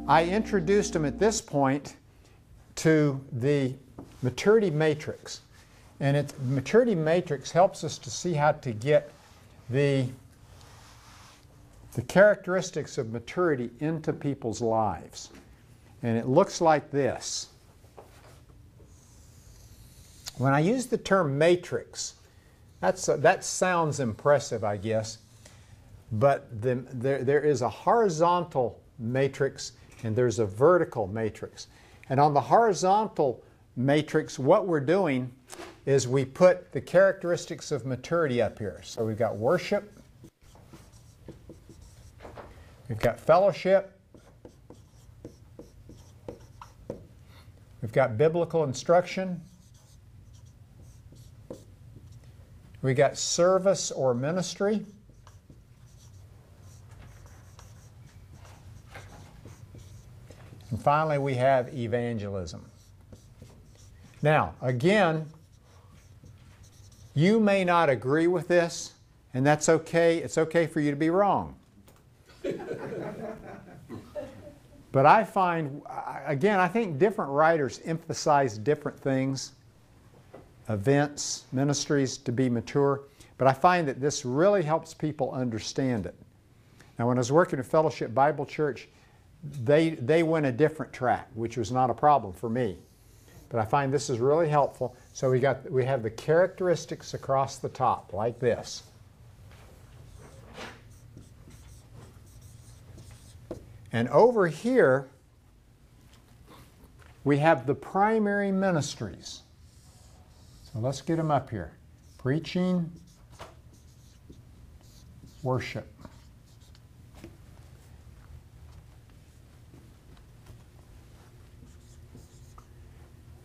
I introduced them at this point to the maturity matrix. And the maturity matrix helps us to see how to get the characteristics of maturity into people's lives. And it looks like this. When I use the term matrix, that sounds impressive, I guess. But there is a horizontal matrix and there's a vertical matrix. And on the horizontal matrix, what we're doing is we put the characteristics of maturity up here. So we've got worship, we've got fellowship, we've got biblical instruction, we've got service or ministry, and finally we have evangelism. Now, again, you may not agree with this, and that's okay. It's okay for you to be wrong. But I find, again, I think different writers emphasize different things, events, ministries to be mature, but I find that this really helps people understand it. Now, when I was working at Fellowship Bible Church, they went a different track, which was not a problem for me. But I find this is really helpful. So we have the characteristics across the top, like this. And over here, we have the primary ministries. So let's get them up here. Preaching, worship.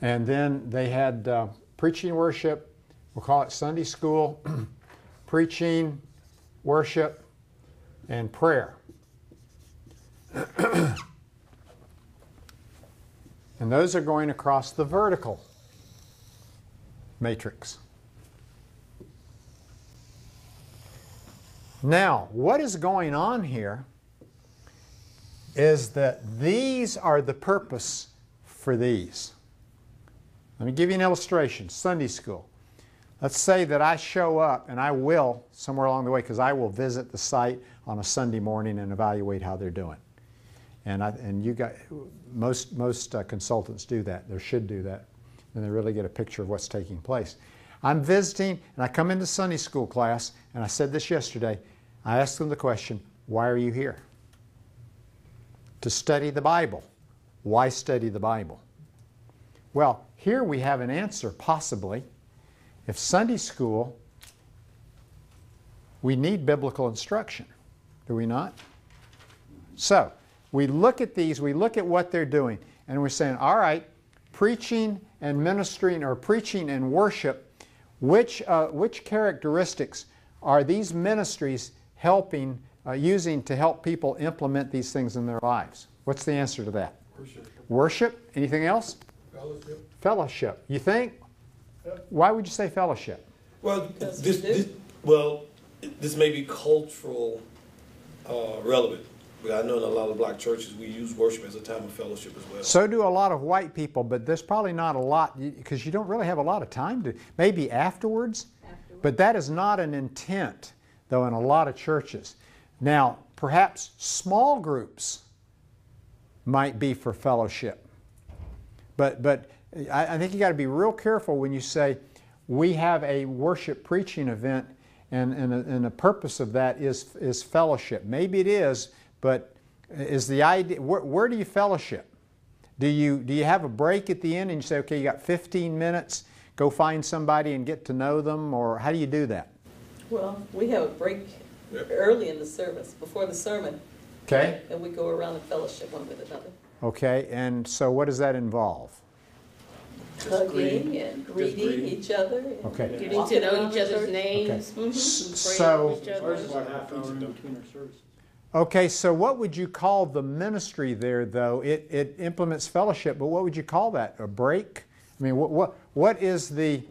And then they had preaching, worship, we'll call it Sunday school, preaching, worship, and prayer. And those are going across the vertical matrix. Now, what is going on here is that these are the purpose for these. Let me give you an illustration. Sunday school. Let's say that I show up, and I will somewhere along the way, because I will visit the site on a Sunday morning and evaluate how they're doing. And you got most consultants do that. They should do that, and they really get a picture of what's taking place. I'm visiting, and I come into Sunday school class, and I said this yesterday. I asked them the question, "Why are you here?" To study the Bible. Why study the Bible? Well, here we have an answer, possibly. If Sunday school, we need biblical instruction, do we not? So, we look at these, we look at what they're doing, and we're saying, all right, preaching and ministering, or preaching and worship, which characteristics are these ministries helping, using to help people implement these things in their lives? What's the answer to that? Worship. Worship? Anything else? Fellowship. Fellowship. You think? Yep. Why would you say fellowship? Well, this may be cultural relevant, but I know in a lot of black churches we use worship as a time of fellowship as well. So do a lot of white people, but there's probably not a lot, because you don't really have a lot of time to, maybe afterwards. But that is not an intent, though, in a lot of churches. Now, perhaps small groups might be for fellowship. But I think you got to be real careful when you say we have a worship preaching event and the purpose of that is fellowship. Maybe it is, but is the idea, where do you fellowship? Do you have a break at the end and you say, okay, you got 15 minutes, go find somebody and get to know them, or how do you do that? Well, we have a break early in the service, before the sermon. Okay. And we go around and fellowship one with another. Okay, and so what does that involve? Hugging and greeting each other. And Okay. Getting to know each other's names. Okay. Mm-hmm. So, okay, so what would you call the ministry there, though? It implements fellowship, but what would you call that? A break? I mean, what is the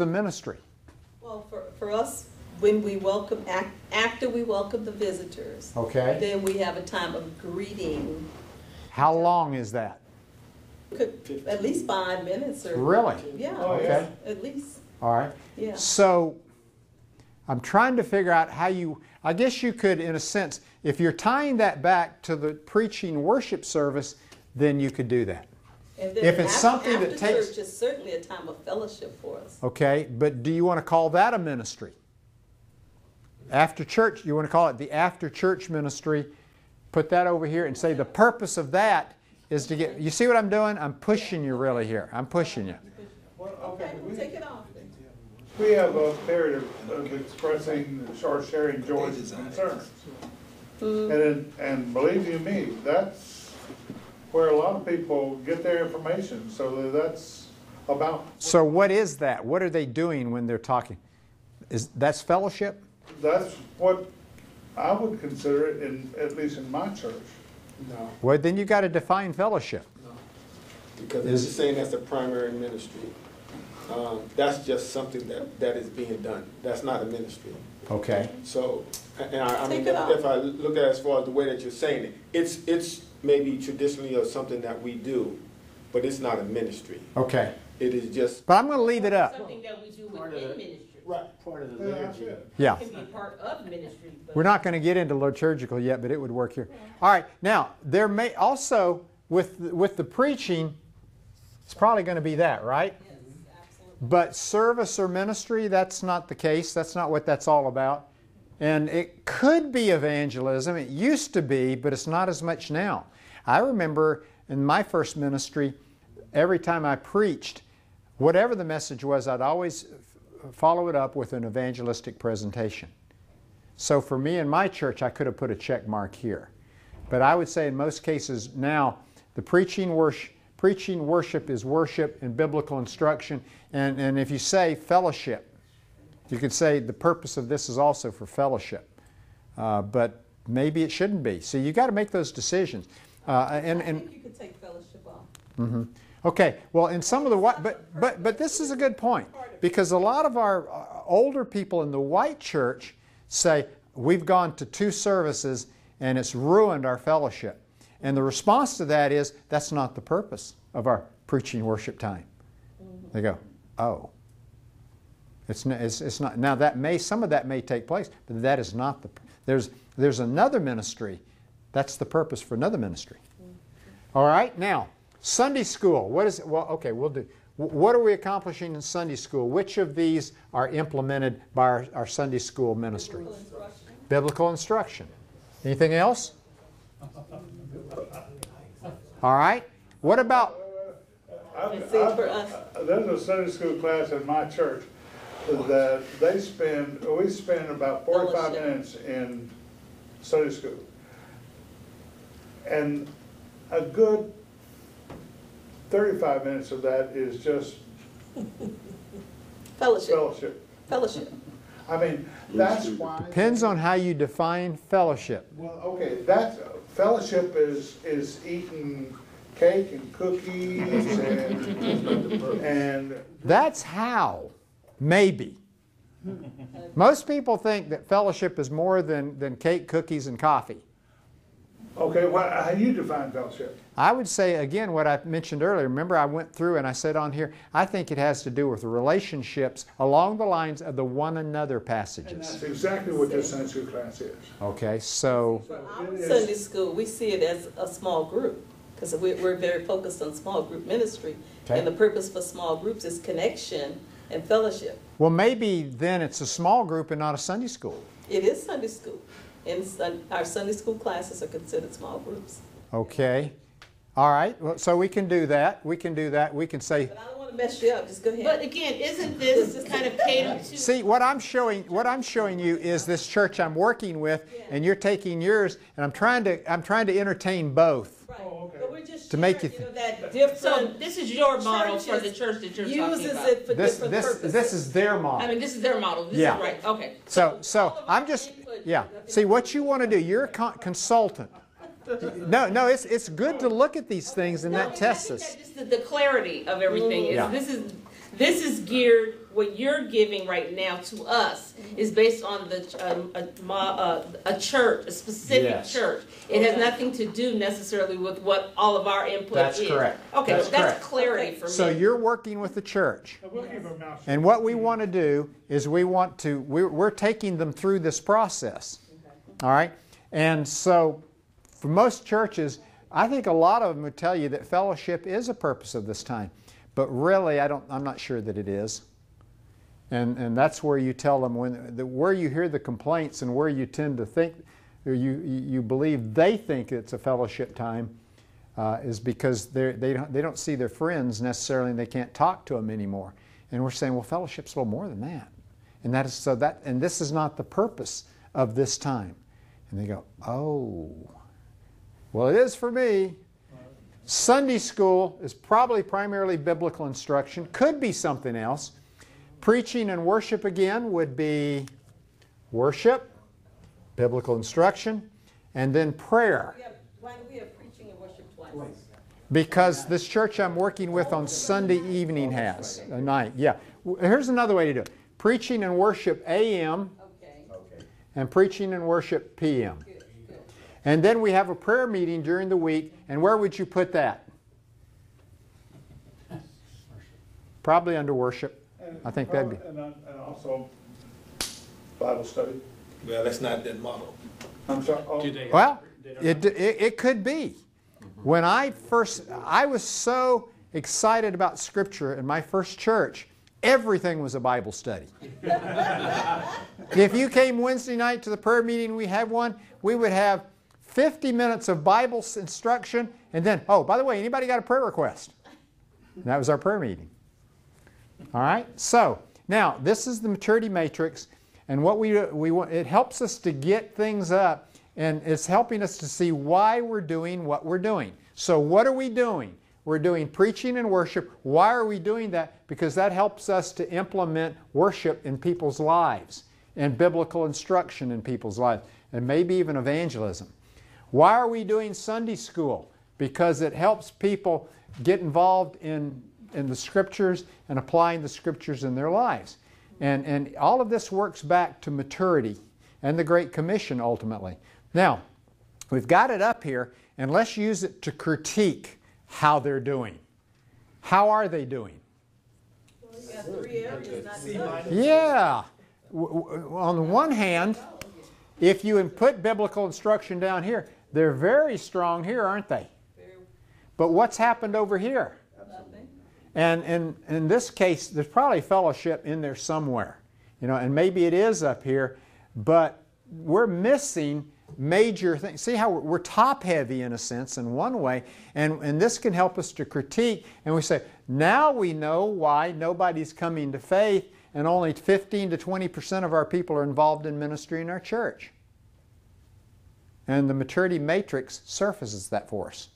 ministry? Well, for us, when we welcome, after we welcome the visitors. Okay. Then we have a time of greeting. How long is that? Could, at least 5 minutes or. Really? Yeah. Okay. At least, All right. yeah. So I'm trying to figure out how you, I guess you could, in a sense, if you're tying that back to the preaching worship service, then you could do that. And then If it's something that after takes- church is certainly a time of fellowship for us. Okay, but do you want to call that a ministry? After church, you want to call it the after church ministry. Put that over here and say the purpose of that is to get, you see what I'm doing? I'm pushing you really here. I'm pushing you. Well, Okay, we'll take it off. we have a period of expressing or sharing joys and concerns. And believe you me, that's where a lot of people get their information, so that's about. So what is that? What are they doing when they're talking? That's fellowship? That's what I would consider it, at least in my church. No, Well, then you got to define fellowship. because it's just saying that's the primary ministry. That's just something that is being done. That's not a ministry. Okay. So, and I mean, Take it off. if I look at it as far as the way that you're saying it, it's maybe traditionally or something that we do, but it's not a ministry. Okay. It is just. But I'm going to leave it up. Something that we do within ministry. Right. Part of the Yeah, that's liturgy. it. Yeah. It can be part of ministry. But We're not going to get into liturgical yet, but it would work here. All right. Now, there may also, with the preaching, it's probably going to be that, right? Yes, absolutely. But service or ministry, that's not the case. That's not what that's all about. And it could be evangelism. It used to be, but it's not as much now. I remember in my first ministry, every time I preached, whatever the message was, I'd always follow it up with an evangelistic presentation. So for me in my church, I could have put a check mark here. But I would say in most cases now, the preaching worship is worship and biblical instruction. And if you say fellowship, you could say the purpose of this is also for fellowship. But maybe it shouldn't be. So you got to make those decisions. I think you could take fellowship off. Okay, well, in some of the white, but this is a good point, because a lot of our older people in the white church say we've gone to 2 services and it's ruined our fellowship. And the response to that is that's not the purpose of our preaching worship time. They go, oh, it's not. Now that some of that may take place, but that is not the. There's another ministry. That's the purpose for another ministry. All right, now. Sunday school, what is it? Well, okay, we'll do. What are we accomplishing in Sunday school? Which of these are implemented by our Sunday school ministry? Biblical instruction. Anything else? All right. What about? There's a Sunday school class in my church that we spend about 45 minutes in Sunday school. And a good 35 minutes of that is just Fellowship. I mean, that's why. Depends on how you define fellowship. Well, okay, that's, fellowship is eating cake and cookies and That's how, maybe. Most people think that fellowship is more than cake, cookies, and coffee. okay, how do you define fellowship? I would say, again, what I mentioned earlier. Remember, I went through and I said on here, I think it has to do with relationships along the lines of the one another And passages. that's exactly what this Sunday school class is. Okay, so, For our Sunday school, we see it as a small group, because we're very focused on small group ministry. Okay. And the purpose for small groups is connection and fellowship. well, maybe then it's a small group and not a Sunday school. It is Sunday school. And our Sunday school classes are considered small groups. Okay. All right, well, so we can do that. We can do that. We can say, But I don't want to mess you up. Just go ahead. But again, isn't this kind of catered to? see, what I'm showing you is this church I'm working with, and you're taking yours, and I'm trying to entertain both. Right. Oh, okay. But we're just To make sharing, you know, that different. So this is your model for the churches church that you're uses talking about. it for different purposes. This is their I model. mean, this is their model. This Yeah. is right. Okay. So I'm just, yeah. See, what you want to do, you're a consultant. No, it's good to look at these things, and that tests us. Just the clarity of everything is Yeah. this is geared what you're giving right now to us is based on a church, a specific Yes. church. It has nothing to do necessarily with what all of our input That's is. correct. Okay, That's that's correct. clarity for me. So you're working with the church. And we'll keep our mouth shut. And what we want to do is we're taking them through this process. All right? And so for most churches, I think a lot of them would tell you that fellowship is a purpose of this time. But really, I'm not sure that it is. And that's where you tell them, where you hear the complaints and where you tend to think, or you believe they think it's a fellowship time, is because they don't see their friends necessarily and they can't talk to them anymore. And we're saying, well, fellowship's a little more than that. And this is not the purpose of this time. And they go, oh, well, it is for me. Sunday school is probably primarily biblical instruction, could be something else. Preaching and worship again would be worship, biblical instruction, and then prayer. Why do we have preaching and worship twice? Because this church I'm working with on Sunday evening has a night. Yeah. Here's another way to do it. Preaching and worship AM Okay. and preaching and worship PM. And then we have a prayer meeting during the week. And where would you put that? Probably under worship. I think that'd be. And also Bible study. Well, that's not that model. I'm sorry. Oh, Well, it could be. When I was so excited about Scripture in my first church, everything was a Bible study. If you came Wednesday night to the prayer meeting, we had one, we would have 50 minutes of Bible instruction, and then, oh, by the way, anybody got a prayer request? And that was our prayer meeting. All right? So, now, this is the maturity matrix, and what we want, it helps us to get things up, and it's helping us to see why we're doing what we're doing. So, what are we doing? We're doing preaching and worship. Why are we doing that? Because that helps us to implement worship in people's lives and biblical instruction in people's lives, and maybe even evangelism. Why are we doing Sunday school? Because it helps people get involved in the Scriptures and applying the Scriptures in their lives. And all of this works back to maturity and the Great Commission ultimately. Now, we've got it up here, and let's use it to critique how they're doing. How are they doing? Well, we got 3 areas, not 2. Yeah. On the one hand, if you put biblical instruction down here, they're very strong here, aren't they? But what's happened over here? Nothing. And in this case, there's probably fellowship in there somewhere. And maybe it is up here, but we're missing major things. See how we're top heavy in a sense in one way, and this can help us to critique, and we say, now we know why nobody's coming to faith and only 15 to 20% of our people are involved in ministry in our church. And the maturity matrix surfaces that for us.